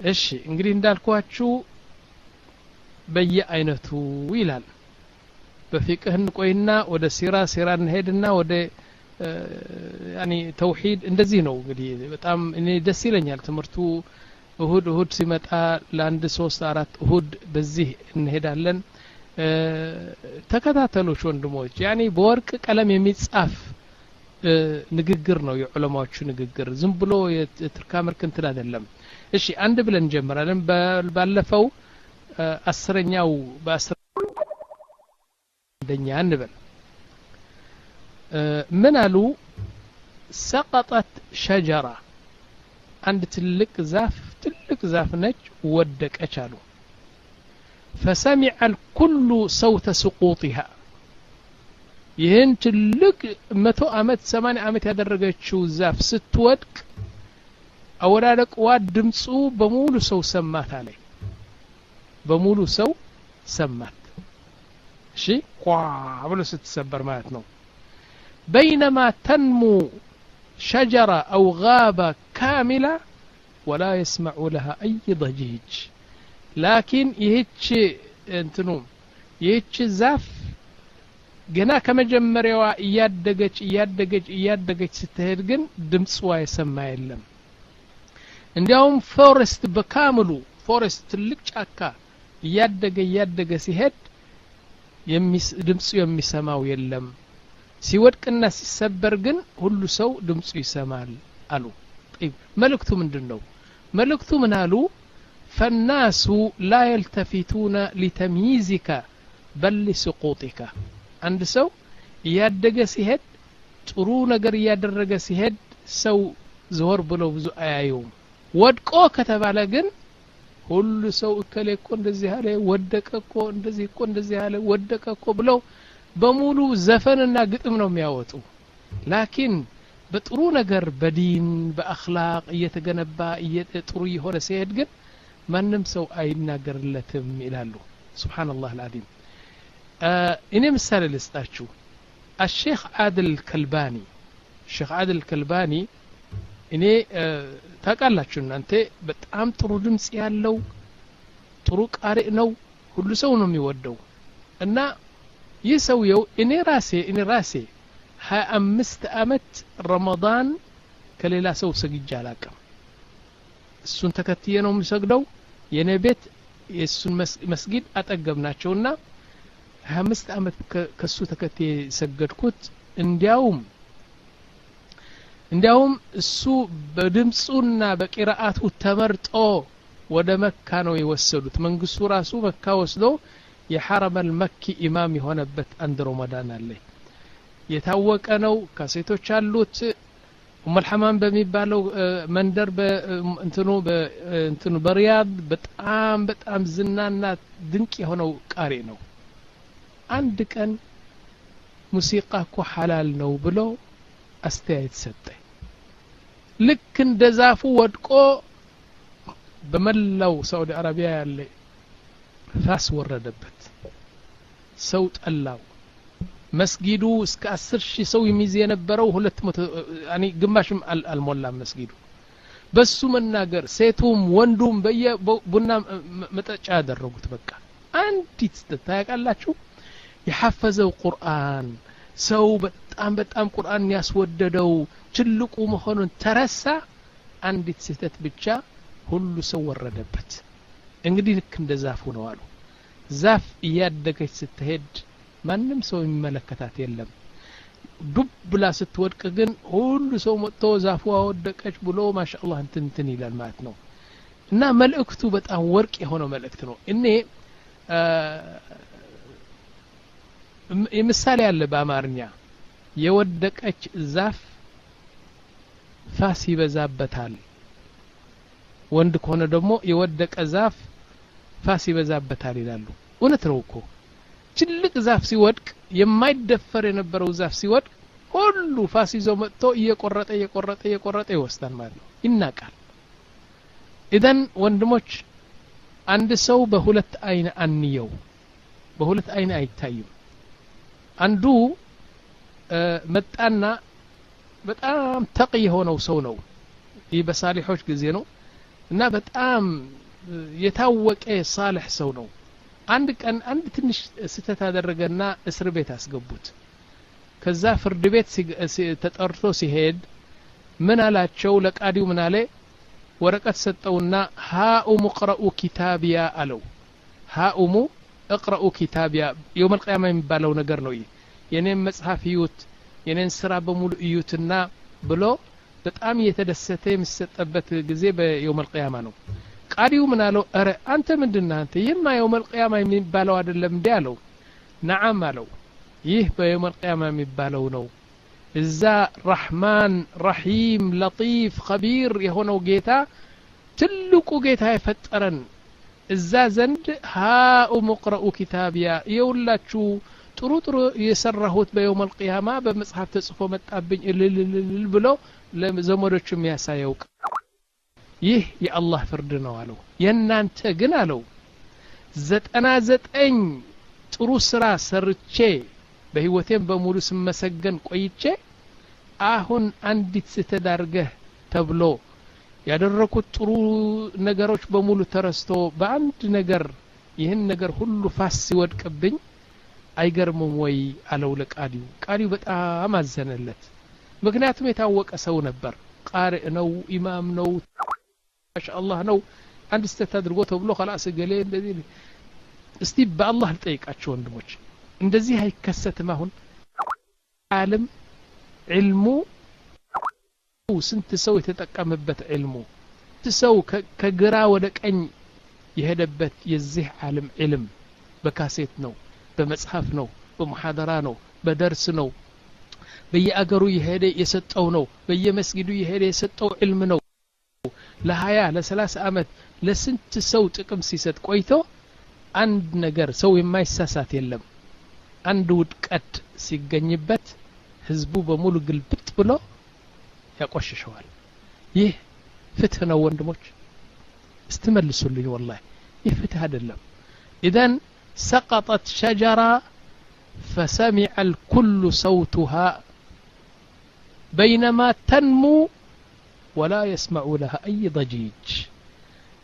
እሺ እንግዲህ እንዳልኳችሁ በየአይነቱ ይላል በፊቅህ እንቆይና ወደ ሲራ እንሄድና ወደ ያኒ ተውሂድ እንደዚህ ነው እንግዲህ በጣም እኔ ደስ ይለኛል ትምርቱ እሁድ ሲመጣ ለአንድ 3-4 እሁድ በዚህ እንሄዳለን ተከታተሉሽ ወንድሞች ያኒ በወርቅ ቀለም የሚጻፍ ንግግር ነው የዑለማዎቹ ንግግር ዝም ብሎ የትርካ ምርክ እንትን አይደለም እሺ አንድ ብለን እንጀምራለን ባለፈው አስረኛው በአስረኛ እንበል ምን አሉ سقطت شجرة عند تلك زاف نج ودقች አሉ فسمع الكل صوت سقوطها ይህን ትልቅ 100 አመት 80 አመት ያደረገችው ዛፍ ስትወድቅ አወዳደቅዋ ድምጹ በሙሉ ሰው ሰማት አለ በሙሉ ሰው ሰማት እሺ ቋ ብሎ ስትሰበር ማለት ነው بينما تنمو شجرة أو غابة كاملة ولا يسمع لها أي ضجيج لكن يهيتش زاف ገና ከመጀመሪያዋ እያደገች ስትሄድ ግን ድምጽዋ ይሰማ የለም እንዲያውም ፎረስት በካምሉ ፎረስት ትልቅ ጫካ እያደገ ሲሄድ ድምጹ የሚሰማው የለም ሲወድቅና ሲሰበር ግን ሁሉ ሰው ድምጹ ይሰማል አሉ طيب መልእክቱ ምንድነው መልእክቱ ምን አሉ فالناس لا يلتفتون لتمييزك بل لسقوطك አንድ ሰው ያደገ ሲሄድ ጥሩ ነገር ያደረገ ሲሄድ ሰው ዞር ብሎ ብዙ አያዩም ወድቆ ከተባለ ግን ሁሉ ሰው እከሌኮ እንደዚህ አለ ወደቀኮ እንደዚህ አለ ወደቀኮ ብለው በሙሉ ዘፈንና ግጥም ነው የሚያወጡ ላኪን በጥሩ ነገር በዲን በአኽላቅ እየተገነባ ጥሩ የሆነ ሲሄድ ግን ማንም ሰው አይናገርለትም ይላሉ ሱብሃንአላህ العظيم እኔ ምሳሌ ልስጣችሁ الشيخ عادل الكلباني እኔ ታውቃላችሁ እናንተ በጣም ጥሩ ድምጽ ያለው ጥሩ ቃሪእ ነው ሁሉ ሰው ነው የሚወደው እና ይሰውየው እኔ ራሴ 25 አመት ረመዳን ከሌላ ሰው ሰግጄ አላውቅም እሱን ተከትዬ ነው የምሰግደው የኔ ቤት የሱን መስጊድ አጠገብናቸውና 25 አመት ከሱ ተከትዬ ሰገድኩት እንዲያውም እሱ በድምጹና በቂራአቱ ተመርጦ ወደ መካ ነው የወሰዱት መንግስቱ ራሱ መካ ወስዶ የሐረም المكي ኢማም የሆነበት አንድ ረመዳን አለ የታወቀ ነው ከሴቶች አሉት ኡመልሐማም በሚባለው መንደር በእንትኑ በሪያድ በጣም ዝናና ድንቅ የሆነው ቃሪ ነው አንድ ቀን ሙዚቃ እኮ ሐላል ነው ብሎ አስተያየት ሰጠ ልክ እንደ ዛፉ ወድቆ በመላው ሳውዲ አረቢያ ያለ ፋስ ወረደበት ሰው ጠላው መስጊዱ እስከ 10000 ሰው የሚይዝ የነበረው 200 ያኒ ግማሽም አልሞላም መስጊዱ በሱ መናገር ሴቱም ወንዱም በየቡና መጠጫ ያደረጉት በቃ አንዲት ታያቃላችሁ የሐፈዘው ቁርአን ሰው በጣም ቁርአን ያስወደደው ትልቁ መሆኑን ተረሳ አንዲት ስህተት ብቻ ሁሉ ሰው ወረደበት እንግዲህ ልክ እንደ ዛፉ ነው አሉ ዛፍ እያደገች ስትሄድ ማንም ሰው የሚመለከታት የለም ዱብ ብላ ስትወድቅ ግን ሁሉ ሰው መጥቶ ዛፉ ወደቀች ብሎ ማሻአላህ እንትን ይላል ማለት ነው እና መልእክቱ በጣም ወርቅ የሆነ መልእክት ነው እኔ የምሳሌ ያለ በአማርኛ የወደቀች ዛፍ ፋስ ይበዛበታል ወንድ ከሆነ ደግሞ የወደቀ ዛፍ ፋስ ይበዛበታል ይላሉ እውነት ነው እኮ ትልቅ ዛፍ ሲወድቅ የማይደፈር የነበረው ዛፍ ሲወድቅ ሁሉ ፋስ ይዞ መጥቶ እየቆረጠ ይወስዳል ማለት ነው ይናቃል ኢደን ወንድሞች አንድ ሰው በሁለት አይን አንየው በሁለት አይን አይታይም አንዱ መጣና በጣም ተቂ የሆነው ሰው ነው ይህ በሳሊሖች ጊዜ ነው እና በጣም የታወቀ صالح ሰው ነው አንድ ቀን አንድ ትንሽ ስተት አደረገና እስር ቤት አስገቡት ከዛ ፍርድ ቤት ተጠርቶ ሲሄድ ምን አላቸው ለቃዲው ምን አለ ወረቀት ሰጠውና ሃኡሙ ቅረኡ ኪታቢያ አለው ሃኡሙ እቅረኡ ኪታቢያ يوم القيامه የሚባለው ነገር ነው የኔን መጽሐፍ ይዩት የኔን ስራ በሙሉ እዩትና ብሎ በጣም የተደሰተ የሚሰጠበት ጊዜ በيوم القيامه ነው ቃዲው ምን አለው አረ አንተ ምንድነህ አንተ ይማ يوم القيامه የሚባለው አይደለም እንዴ አለው ነዓም አለው ይህ በيوم القيامه የሚባለው ነው እዛ ረህማን ረሂም ለጢፍ ኸቢር የሆነው ጌታ ትልቁ ጌታ የፈጠረን እዛ ዘንድ ሃኡሙ ቅረኡ ኪታቢያ የውላችሁ ጥሩ ጥሩ የሰራሁት በيوم القيامه በመጽሐፍ ተጽፎ መጣብኝ እልል ብሎ ለዘመዶቹ የሚያሳየው ይህ የአላህ ፍርድ ነው አለው የናንተ ግን አለው 99 ጥሩ ስራ ሰርቼ በህይወቴም በሙሉ ስመሰገን ቆይቼ አሁን አንዲት ስተዳርገህ ተብሎ ያደረኩት ጥሩ ነገሮች በሙሉ ተረስቶ በአንድ ነገር ይህን ነገር ሁሉ ፋስ ሲወድቅብኝ አይገርምም ወይ አለው ለቃዲው ቃዲው በጣም አዘነለት ምክንያቱም የታወቀ ሰው ነበር ቃሪእ ነው ኢማም ነው ማሻአላህ ነው አንድ ስተት አድርጎ ተብሎ خلاص ገሌ እንደዚህ እስቲ በአላህ ልጠይቃችሁ ወንድሞች እንደዚህ አይከሰትም አሁን ዓለም ዒልሙ ስንት ሰው የተጠቀመበት ዒልሙ ሰው ከግራ ወደ ቀኝ የሄደበት የዚህ ዓለም ዒልም በካሴት ነው በመጽሐፍ ነው በመሐደራ ነው በደርስ ነው በየአገሩ የሄደ የሰጠው ነው በየመስጊዱ የሄደ የሰጠው ዒልም ነው ለ20 ለ30 አመት ለስንት ሰው ጥቅም ሲሰጥ ቆይቶ አንድ ነገር ሰው የማይሳሳት የለም አንድ ውድቀት ሲገኝበት ህዝቡ በሙሉ ግልብጥ ብሎ ያቆሽሸዋል ይህ ፍትህ ነው ወንድሞች استملسوا والله ይህ ፍትህ አይደለም اذا سقطت شجرة فسمع الكل صوتها بينما تنمو ولا يسمع لها أي ضجيج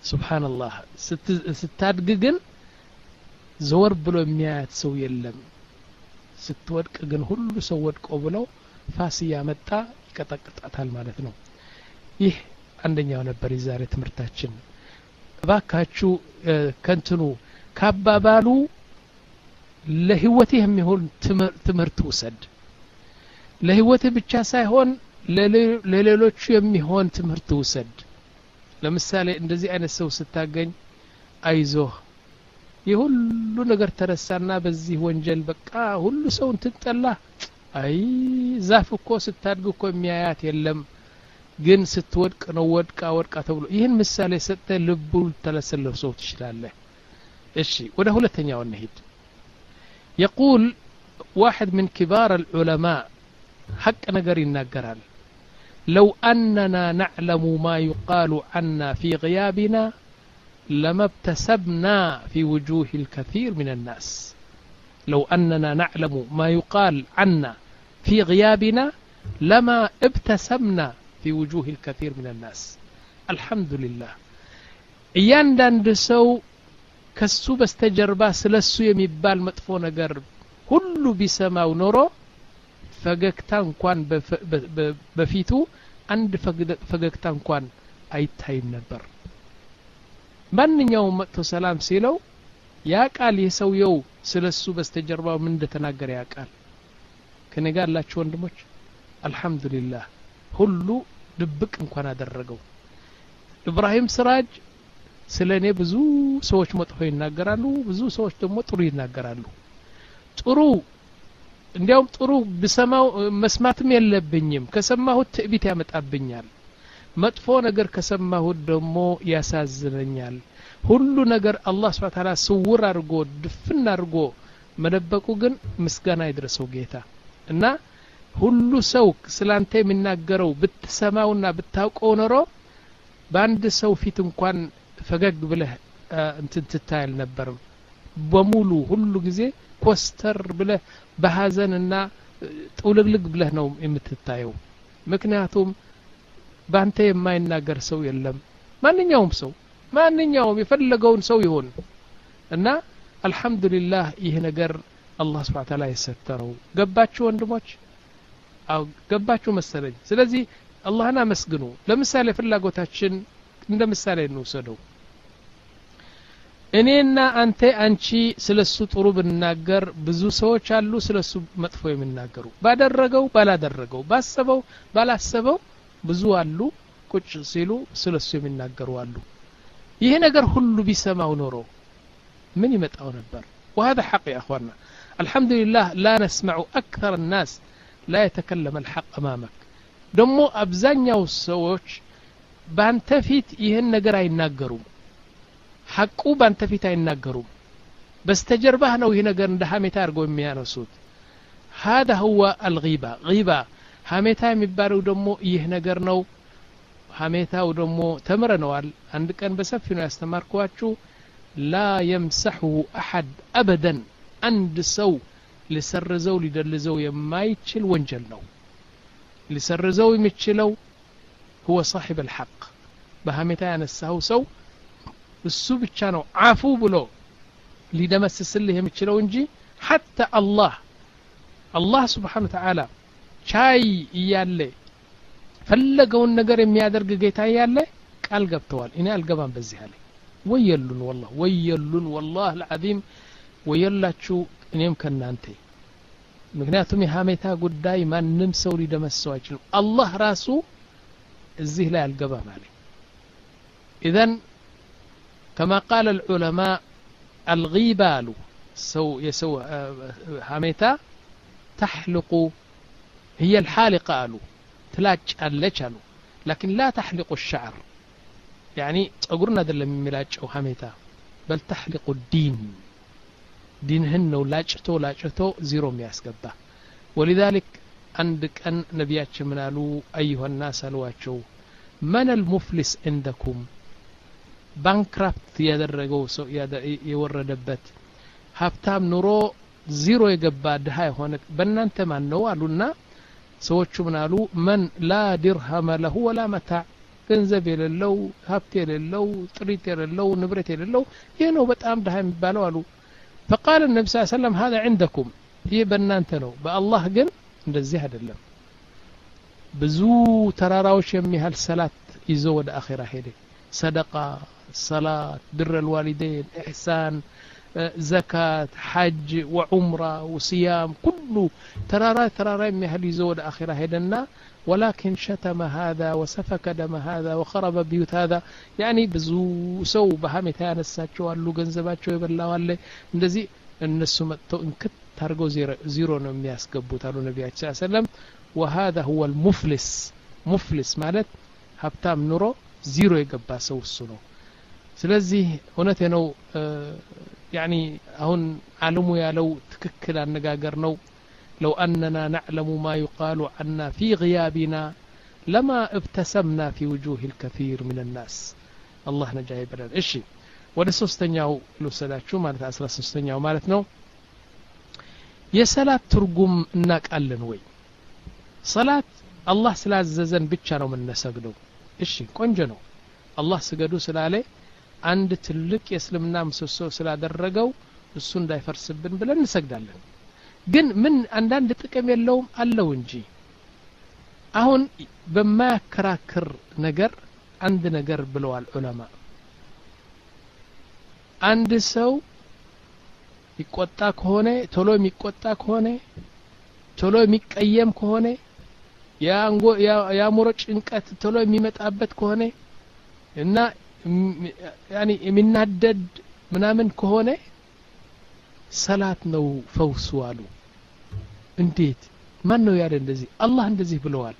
سبحان الله ستادقن زور بلو ميات سو يلم ستودق ግን ሁሉ ሰው ወድቆ ብለው ፋሲያ መጣ ይቀጠቅጣታል ማለት ነው ይህ አንደኛው ነበር የዛሬ ትምርታችን ባካችሁ ከንትኑ ካባባሉ ለህይወትህ የሚሆን ትምርት ወሰድ ለህይወትህ ብቻ ሳይሆን ለሌሎች የሚሆን ትምርት ወሰድ ለምሳሌ እንደዚህ አይነት ሰው ስታገኝ አይዞህ የሁሉ ነገር ተረሳና በዚህ ወንጀል በቃ ሁሉ ሰው እንትጠላ አይ ዛፍ እኮ ስታድግ እኮ የሚያያት የለም ግን ስትወድቅ ነው ወድቃ ተብሎ ይህን ምሳሌ ሰጠ ልቡ ተለሰለው ሰው ትችላለህ እሺ ወደ ሁለተኛው እንሂድ يقول واحد من كبار العلماء حق نجر يناغرال لو أننا نعلم ما يقال عنا في غيابنا لما ابتسمنا في وجوه الكثير من الناس لو أننا نعلم ما يقال عنا في غيابنا لما ابتسمنا في وجوه الكثير من الناس الحمد لله እያንዳንዱ ሰው ከሱ በስተጀርባ ስለሱ የሚባል መጥፎ ነገር ሁሉ ቢሰማው ኖሮ ፈገግታ እንኳን በፊቱ አንድ ፈገግታ እንኳን አይታይም ነበር ማንኛውም መጥቶ ሰላም ሲለው ያቃል የሰውየው ስለሱ በስተጀርባው ምን እንደተናገረ ያቃል ከነጋላችሁ ወንድሞች አልহামዱሊላህ ሁሉ ድብቅ እንኳን አደረገው ኢብራሂም ስራጅ ስለኔ ብዙ ሰዎች መጥፎ ይናገራሉ ብዙ ሰዎች ደግሞ ጥሩ ይናገራሉ ጥሩ እንዲያውም ጥሩ በሰማው መስማትም የለብኝም ከሰማሁት ትዕቢት ያመጣብኛል መጥፎ ነገር ከሰማሁት ደግሞ ያሳዝነኛል ሁሉ ነገር አላህ Subhanahu Wa Ta'ala ስውር አድርጎ ድፍን አድርጎ መደበቁ ግን ምስጋና ይድረሰው ጌታ እና ሁሉ ሰው ስላንተ የሚናገረው ብትሰማውና ብታውቀው ኖሮ በአንድ ሰው ፊት እንኳን ፈገግ ብለህ እንትን ትታይል ነበር በሙሉ ሁሉ ጊዜ ኮስተር ብለህ በሐዘንና ጥውልግልግ ብለህ ነው የምትታየው ምክንያቱም ባንተ የማይናገር ሰው የለም ማንኛውም የፈለገውን ሰው ይሆን እና አልহামዱሊላህ ይሄ ነገር አላህ Subhanahu Wa Ta'ala የሰተረው ገባችሁ ወንድሞች አው ገባችሁ መሰለኝ ስለዚህ አላህን አመስግኑ ለምሳሌ ፍላጎታችን እንደ ምሳሌ እንውሰደው እኔና አንቺ ስለሱ ጥሩ ብንናገር ብዙ ሰዎች አሉ ስለሱ መጥፎ የሚናገሩ ባደረገው ባላደረገው ባሰበው ባላሰበው ብዙ አሉ ቁጭ ሲሉ ስለሱ የሚናገሩ አሉ ይሄ ነገር ሁሉ ቢሰማው ኖሮ ምን ይመጣው ነበር وهذا حق يا اخوانا الحمد لله لا نسمع اكثر الناس لا يتكلم الحق امامك ደሞ አብዛኛው ሰዎች ባንተ ፊት ይሄን ነገር አይናገሩም ሐቁ ባንተ ፊት አይናገሩም በስተጀርባህ ነው ይሄ ነገር እንደ ሐሜታ አርገው የሚያነሱት هذا هو الغيبة غيبة ሐሜታ የሚባለው ደሞ ይሄ ነገር ነው ሐሜታው ደሞ ተምረነዋል አንድ ቀን በሰፊ ነው ያስተማርኳችሁ لا يمسحه احد ابدا عند ሰው ሊሰርዘው ሊደልዘው የማይችል ወንጀል ነው ሊሰርዘው የሚችለው هو صاحب الحق በሐሜታ ያነሳው ሰው እሱ ብቻ ነው አፉ ብሎ ሊደመስስልህ የሚችለው እንጂ حتى الله سبحانه وتعالى ቻይ ይያለ ፈለገውን ነገር የሚያደርግ ጌታ ይያለ ቃል ገብተዋል እኔ አልገባም በዚህ አለ ወየሉን والله العظيم ወየላችሁ እኔም ከናንተ ምክንያቱም የሐሜታ ጉዳይ ማንንም ሰው ሊደመስሰው አይችልም አላህ ራሱ እዚህ ላይ አልገባም አለ اذا كما قال العلماء الغيبة يسو حميتا تحلق هي الحالقة قالوا تلاج اللج قالوا لكن لا تحلق الشعر يعني تقولنا ذا اللي ملاج أو حميتا بل تحلق الدين دينهن ولاجتو زيرو مياسقبه ولذلك عندك أن نبياتش منالو أيها الناس الواتشو من المفلس عندكم ባንክራፕት ያደረገው ሰው የወረደበት ሀብታም ኑሮ ዜሮ የገባ ድሃ የሆነ በእናንተ ማን ነው አሉና ሰዎቹ ምን አሉ من لا درهم له ولا متاع ገንዘብ የሌለው ሀብት የሌለው ጥሪት የሌለው ንብረት የሌለው ይሄ ነው በጣም ድሃ የሚባለው አሉ فقال النبي صلى الله عليه وسلم هذا عندكم ይሄ በእናንተ ነው በአላህ ግን እንደዚህ አይደለም ብዙ ተራራዎች የሚያህል ሰላት ይዞ ወደ አኺራ ሄደ صدقة صلاة بر الوالدين إحسان زكاة حج وعمرة وصيام كله ترارا يمهل يزود آخرة هدنا ولكن شتم هذا وسفك دم هذا وخرب بيوت هذا يعني بزو سو بهامتان الساتشو اللو جنزباتشو يبلا ولا ندزي الناس متو انكت ترجو زيرو نمياس قبوت على النبي صلى الله عليه وسلم وهذا هو مفلس مالت هبتام نورو زيرو يقبا سو السنو ስለዚህ እውነቴ ነው يعني አሁን ዓለሙ ያለው ትክክል አነጋገር ነው لو اننا نعلم ما يقال عنا في غيابنا لما ابتسمنا في وجوه الكثير من الناس الله نجاي بلال እሺ ወደ ሶስተኛው ልወሰዳችሁ ማለት 13ኛው ማለት ነው የሰላት ትርጉም እናቃለን ወይ ሰላት አላህ ስላዘዘን ብቻ ነው የምንሰግደው እሺ ቆንጆ ነው አላህ ስገዱ ስላለ አንድ ትልቅ የእስልምና ምሰሶ ስላደረገው እሱ እንዳይፈርስብን ብለን እንሰግዳለን ግን ምን አንዳንድ ጥቅም የለውም አለው እንጂ አሁን በማያከራክር ነገር አንድ ነገር ብለዋል ዑለማ አንድ ሰው ይቆጣ ከሆነ ቶሎ የሚቆጣ ከሆነ ቶሎ የሚቀየም ከሆነ ያሞሮ ጭንቀት ቶሎ የሚመጣበት ከሆነ እና يعني የሚናደድ ምናምን ከሆነ ሰላት ነው ፈውሱ አሉ እንዴት ማን ነው ያለ እንደዚህ አላህ እንደዚህ ብለዋል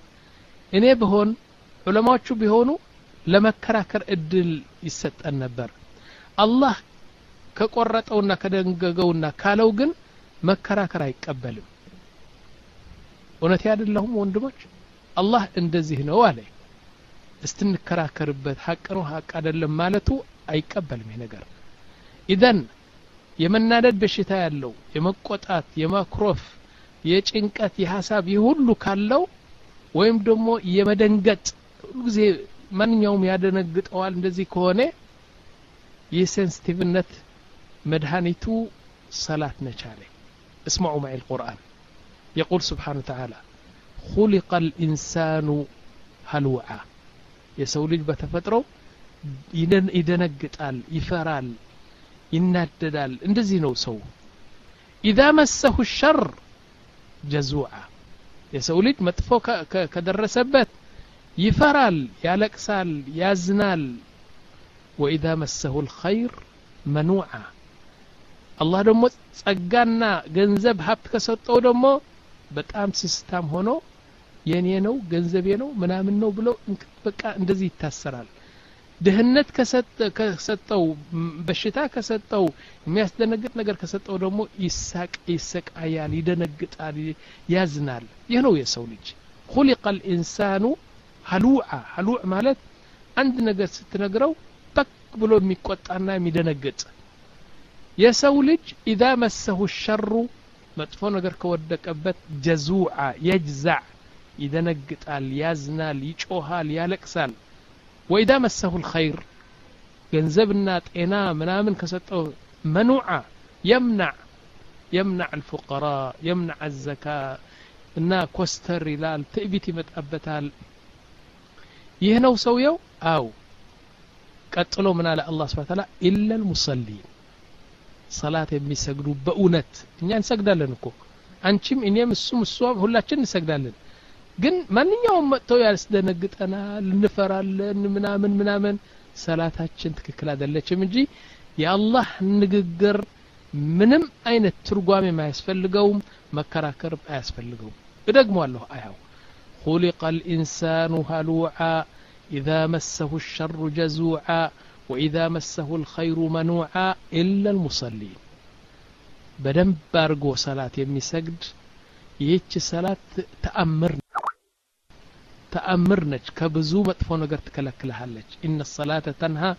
እኔ በሆን ዑለማዎቹ ቢሆኑ ለመከራከር እድል ይሰጠን ነበር አላህ ከቆረጠውና ከደንገገውና ካለው ግን መከራከር አይቀበልም እውነት አይደለም ወንድሞች አላህ እንደዚህ ነው አለ استنكراكرበት ሐቅ ነው ሐቅ አይደለም ማለቱ አይቀበልም ይሄ ነገር ኢደን የመናደድ በሽታ ያለው የመቆጣት የማክሮፍ የጭንቀት የሐሳብ ይሁሉ ካለው ወይም ደግሞ የመደንገጥ ሁሉ ጊዜ ማንኛውም ያደነግጠዋል እንደዚህ ከሆነ የሴንሲቲቭነት መድኃኒቱ ሰላት ነቻለ اسمعوا معي القرآن يقول سبحانه وتعالى خلق الإنسان هلوعا የሰው ልጅ በተፈጥሮ ይደነግጣል ይፈራል ይናደዳል እንደዚህ ነው ሰው إذا مسه الشر جزوعا የሰው ልጅ መጥፎ ከደረሰበት ይፈራል ያለቅሳል ያዝናል وإذا مسه الخير منوعا الله ደሞ ጸጋና ገንዘብ ሀብት ከሰጠው ደሞ በጣም ሲስታም ሆኖ የኔ ነው ገንዘቤ ነው ምናምን ነው ብሎ በቃ እንደዚህ ይታሰራል ድህነት ከሰጠው በሽታ ከሰጠው የሚያስደነግጥ ነገር ከሰጠው ደሞ ይሰቃያል ይደነግጣል ያዝናል ይህ ነው የሰው ልጅ خلق الإنسان هلوعا هلوع ማለት አንድ ነገር ስትነግረው በቅ ብሎ የሚቆጣና የሚደነግጥ የሰው ልጅ إذا مسه الشر መጥፎ ነገር ከወደቀበት جزوعا يجزع ይደነግጣል ያዝናል ይጮሃል ያለቅሳል وإذا مسه الخير ገንዘብና ጤና ምናምን ከሰጠው منوعا يمنع الفقراء يمنع الزكاة እና ኮስተር ይላል ትዕቢት ይመጣበታል ይህ ነው ሰውየው አው ቀጥሎ ምን አለ አላህ Subhanahu Wa Ta'ala إلا المصلين صلاة የሚሰግዱ በእውነት እኛ እንሰግዳለን እኮ አንቺም እኔም እሱም ሁላችን እንሰግዳለን ግን ማንኛውም መጥተው ያስደነግጠናል እንፈራለን ምናምን ሰላታችን ትክክል አይደለችም እንጂ የአላህ ንግግር ምንም አይነት ትርጓሜ ማያስፈልገውም መከራከር አያስፈልገውም እደግመዋለሁ አያው خلق الإنسان هلوعا إذا مسه الشر جزوعا وإذا مسه الخير منوعا إلا المصلين بدن بارغو صلاة የሚሰግድ ይህች ሰላት ተአምር ነች ከብዙ መጥፎ ነገር ትከለክልሃለች إن الصلاة تنهى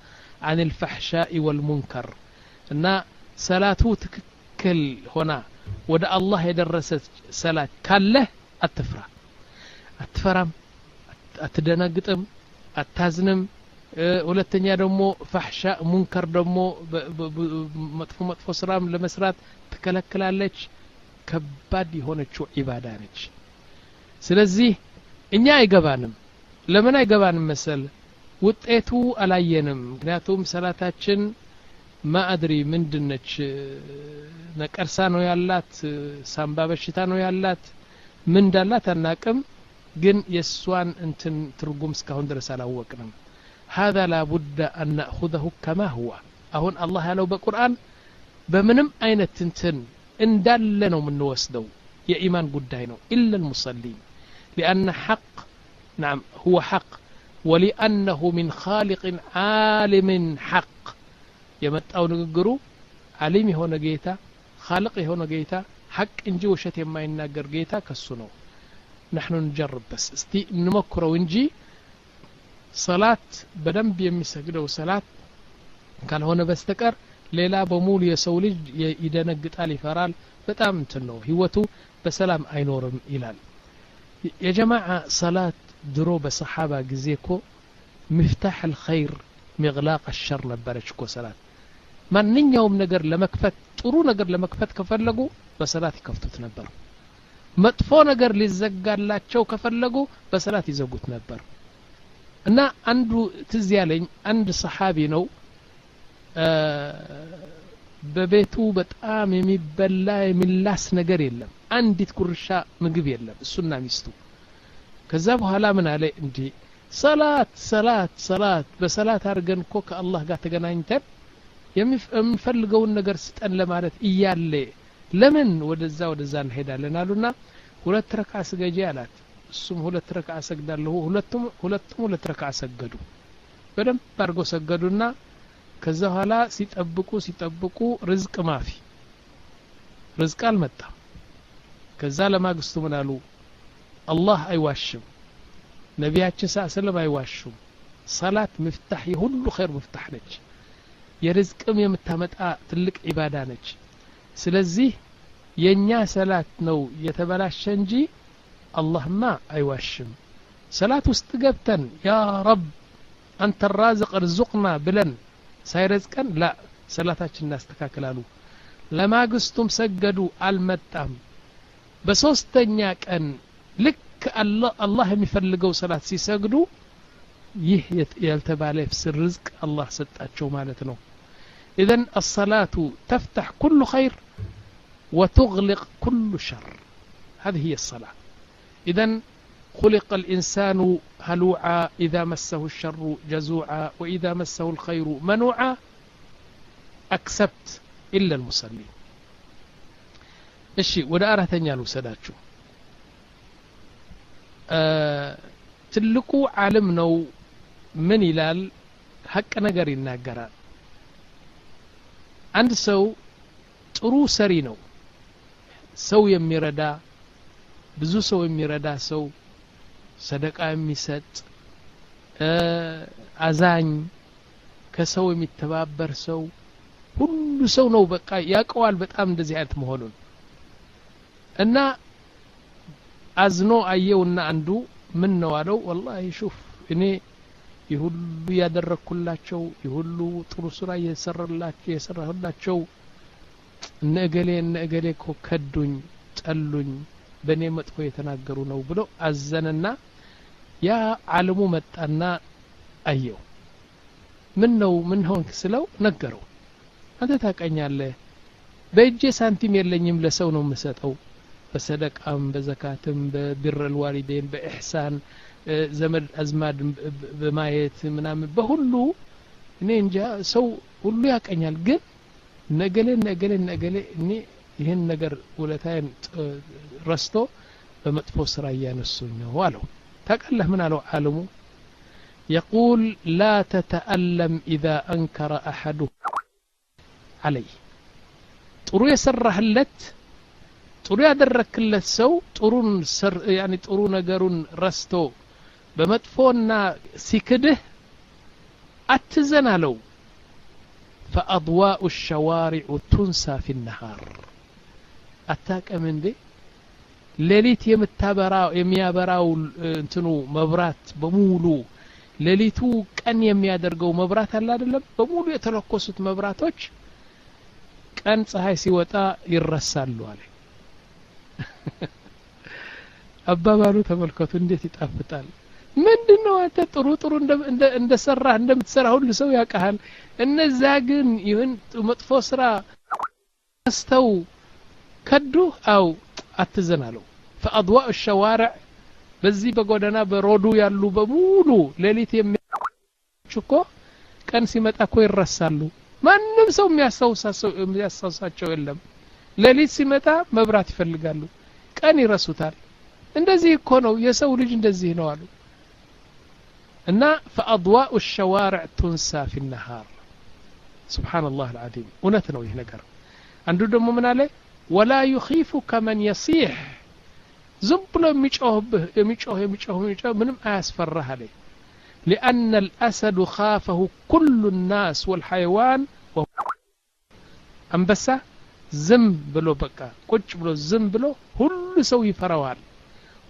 عن الفحشاء والمنكر እና ሰላቱ ትክክል ሆና ወደ አላህ የደረሰች ሰላት ካለ አትፈራም አትደነግጥም አታዝንም ሁለተኛ ደግሞ ፈህሻ ሙንከር ደግሞ መጥፎ ስራም ለመስራት ትከለክላለች ከባድ የሆነችው ኢባዳ ነች ስለዚህ እኛ አይገባንም ለምን አይገባንም መሰል ውጤቱ አላየንም ምክንያቱም ሰላታችን ማአድሪ ምንድነች ነቀርሳ ነው ያላት ሳምባ በሽታ ነው ያላት ምን እንዳላት አናቅም ግን የሷን እንትን ትርጉም እስካሁን ድረስ አላወቅንም هذا لا بد أن نأخذه كما هو أهون الله ያለው በቁርአን በምንም አይነት እንትን እንዳለ ነው የምንወስደው የኢማን ጉዳይ ነው إلا المصلين لأن حق نعم هو حق ولأنه من خالق عالم حق የመጣው ንግግሩ ዓሊም የሆነ ጌታ خالق የሆነ ጌታ حق እንጂ ውሸት የማይናገር ጌታ ከሱ ነው نحن نجرب بس እስቲ እንሞክረው እንጂ ሰላት በደንብ የሚሰግደው ሰላት ካልሆነ በስተቀር ሌላ በሙሉ የሰው ልጅ ይደነግጣል ይፈራል በጣም እንትን ነው ህይወቱ በሰላም አይኖርም ይላል የጀማዓ ሰላት ድሮ በሰሃባ ጊዜኮ مفتاح الخير مغلاق الشر ነበረች እኮ ሰላት ማንኛውም ነገር ለመክፈት ጥሩ ነገር ለመክፈት ከፈለጉ በሰላት ይከፍቱት ነበር መጥፎ ነገር ሊዘጋላቸው ከፈለጉ በሰላት ይዘጉት ነበር እና አንዱ ትዝ ያለኝ አንድ ሰሃቢ ነው በቤቱ በጣም የሚበላ የሚላስ ነገር የለም አንዲት ቁርሻ ምግብ የለም እሱና ሚስቱ ከዛ በኋላ ምን አለ እንዴ ሰላት በሰላት አርገን እኮ ከአላህ ጋር ተገናኝተን የምፈልገውን ነገር ስጠን ለማለት እያለ ለምን ወደዛ እንሄዳለን አሉና ሁለት ረካዓ ስገጂ አላት እሱም ሁለት ረካዓ ሰግዳለሁ ሁለቱም ሁለት ረካዓ ሰገዱ በደም ባርጎ ሰገዱና ከዛ ኋላ ሲጠብቁ ርዝቅ ማፊ ርዝቅ አልመጣም ከዛ ለማግስቱ ምን አሉ አላህ አይዋሽም ነቢያችን ሰለላሁ አይዋሹም ሰላት መፍታህ የሁሉ ኸይር መፍታህ ነች የርዝቅም የምታመጣ ትልቅ ኢባዳ ነች ስለዚህ የኛ ሰላት ነው የተበላሸ እንጂ አላህማ አይዋሽም ሰላት ውስጥ ገብተን ያ ረብ አንተ الرازق ارزقنا ብለን ሳይረዝቀን ላ ሰላታችን እናስተካክላሉ ለማግስቱም ሰገዱ አልመጣም በሶስተኛ ቀን ልክ አላህ የሚፈልገው ሰላት ሲሰግዱ ይህ ያልተባለ ርዝቅ አላህ ሰጣቸው ማለት ነው اذا الصلاه تفتح كل خير وتغلق كل شر هذه هي الصلاه اذا خلق الإنسان هلوعا إذا مسه الشر جزوعا وإذا مسه الخير منوعا أكسبت إلا المصلين الشيء ولا أرى تنيالو سداتشو تلقوا عالمنا من إلال حق نقر الناقران عند سو ترو سرينو سو يميردا بزو سو يميردا سو ሰደቃ የሚሰጥ አዛኝ ከሰው የሚተባበር ሰው ሁሉ ሰው ነው በቃ ያቀዋል በጣም እንደዚህ አይነት መሆኑን እና አዝኖ አየውና አንዱ ምን ነው አለው والله شوف እኔ ይሁሉ ያደረኩላቸው ይሁሉ ጥሩ ስራ የሰራሁላቸው ነገሌ ከዱኝ ጠሉኝ በኔ መጥፎ የተናገሩ ነው ብሎ አዘነና ያ ዓለሙ መጣና አየው ምን ሆንክ ስለው ነገረው አንተ ታቀኛለህ በእጄ ሳንቲም የለኝም ለሰው ነው የምሰጠው በሰደቃም በዘካትም በብር الوالدين በኢህሳን ዘመድ አዝማድ በማየት ምናምን በሁሉ እኔ እንጃ ሰው ሁሉ ያቀኛል ግን ነገሌ እኔ ይሄን ነገር ወለታን ረስቶ በመጥፎ ስራ ያነሱኝ ነው አለው ታቀለህ ምን አለው ዓለሙ يقول لا تتألم إذا أنكر أحده عليه ጥሩ የሰራህለት ጥሩ ያደረክለት ሰው ጥሩን ያኒ ጥሩ ነገሩን ረስቶ በመጥፎና ሲክድህ አትዘናለው فأضواء الشوارع تنسى في النهار አታቀም እንዴ ሌሊት የሚያበራው እንትኑ መብራት በሙሉ ሌሊቱ ቀን የሚያደርገው መብራት አለ አይደለም በሙሉ የተለኮሱት መብራቶች ቀን ፀሐይ ሲወጣ ይረሳሉ አለ አባባሉ ተመልከቱ እንዴት ይጣፍጣል ምንድነው አንተ ጥሩ እንደሰራህ እንደምትሰራ ሁሉ ሰው ያቀሃል እነዛ ግን ይሁን መጥፎ ስራ አስተው كدو أو أتزنالو فأضواء الشوارع بزي بقودنا برودو يالو بمولو ليليت يمشكو كان سيمت أكو يرسالو ما نمسو مياسوساتشو إلم ليليت سيمتا مبرات يفلقالو كان يرسوتال اندزي يكونو يسو لج اندزي نوالو إن فأضواء الشوارع تنسى في النهار سبحان الله العظيم ونتنو يهنقر عنده دمو من عليه ولا يخيفك من يصيح زبلو يميچوه منم أسفرها عليه لأن الأسد خافه كل الناس والحيوان أنبسا زم بلو بكا قج بلو زم بلو كل سوي فروال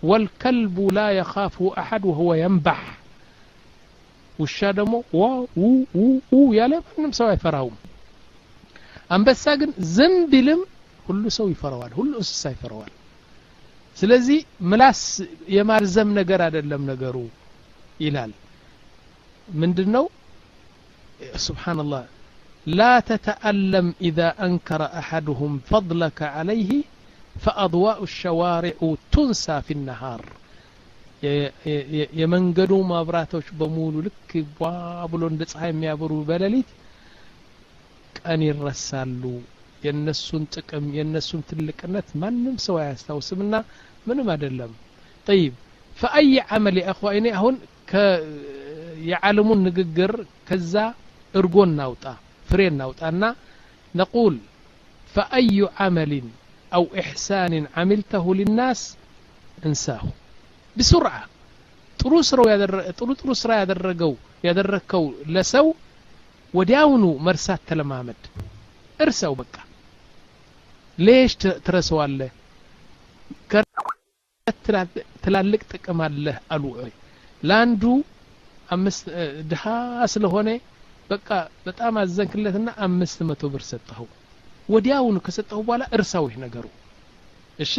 والكلب لا يخافه أحد وهو ينبح والشادمو و يالا منم سوي فراهم أنبسا زم بلم ሁሉ ሰው ይፈራዋል ሁሉ እንስሳ ይፈራዋል ስለዚህ ምላስ የማርዘም ነገር አይደለም ነገሩ ይላል ምንድነው ሱብሃንአላህ لا تتألم إذا أنكر أحدهم فضلك عليه فأضواء الشوارع تنسى في النهار የመንገዱ ማብራቶች በሙሉ ልክ ባብሎ እንደ ፀሐይ የሚያበሩ በሌሊት ቀን ይረሳሉ የነሱን ጥቅም የነሱን ትልቅነት ማንም ሰው አያስታውስምና ምንም አይደለም طيب فأي عمل يا اخواني አሁን የዓለሙን ንግግር ከዛ እርጎን ናውጣ ፍሬን ናውጣና نقول فأي عمل أو إحسان عملته للناس انساه بسرعة ጥሩ ስራ ያደረከው ለሰው ወዲያውኑ መርሳት ተለማመድ እርሳው በቃ ليش ترسواله ትላልቅ ጥቅም አለ አሉ ላንዱ አምስት ድሃ ስለሆነ በቃ በጣም አዘንክለትና 500 ብር ሰጠው ወዲያውኑ ከሰጠው በኋላ እርሳው ይህ ነገሩ እሺ